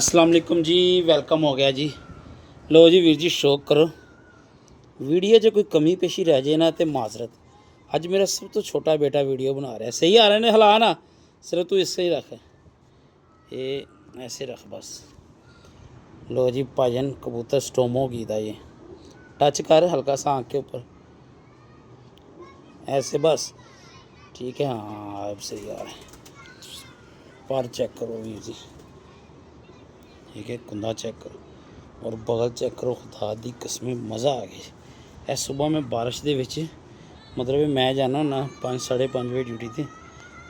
अस्सलाम वालेकुम जी, वेलकम हो गया जी। लो जी वीर जी शौक करो वीडियो जो कोई कमी पेशी रह जाए ना तो माजरत। अज मेरा सब तो छोटा बेटा वीडियो बना रहा है, सही आ रहे ने हिला ना, सिर्फ तू इससे ही रख, ये ऐसे रख बस। लो जी भाजन कबूतर स्टोमो की था ये, टच कर हल्का सा आँख के ऊपर, ऐसे बस, ठीक है। हाँ अब सही आ रहा है। पर चेक करो वीर जी, ठीक है, कुंदा चेक करो और बगल चेक करो। खुदा दी कसमें मज़ा आ गया। सुबह मैं बारिश दे विच मतलब मैं जाना होना 5 साढ़े 5 बजे ड्यूटी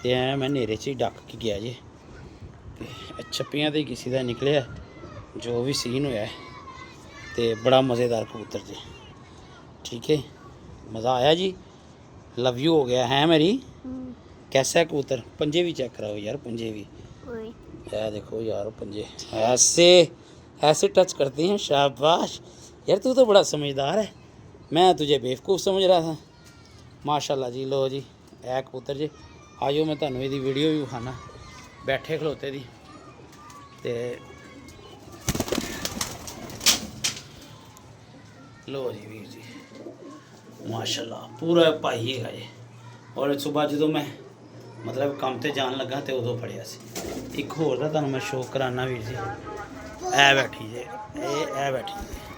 ते मैं नेरे च ही डक के गया जी। छप्पियाँ तो किसी का निकलिया, जो भी सीन होया है तो बड़ा मज़ेदार कबूतर जी, ठीक है, मज़ा आया जी। लव यू हो गया है मेरी। कैसा है कबूतर? पंजे भी चेक कराओ यार, पंजे भी यार, देखो यार पंजे ऐसे ऐसे टच करते हैं। शाबाश यार, तू तो बड़ा समझदार है, मैं तुझे बेवकूफ़ समझ रहा था। माशाल्लाह जी। लो जी ए कबूतर जी, आजो मैं तुम्हें यदी वीडियो भी विखाना बैठे खलोते दी। ते लो जी वीर जी माशाल्लाह पूरा भाई है जी। और सुबह जो मैं मतलब काम ते जान लगा तो उदों फड़िया सी। एक होर दा तुहानूं मैं शौक कराना वीर जी, ए बैठी जे, ए बैठी जे।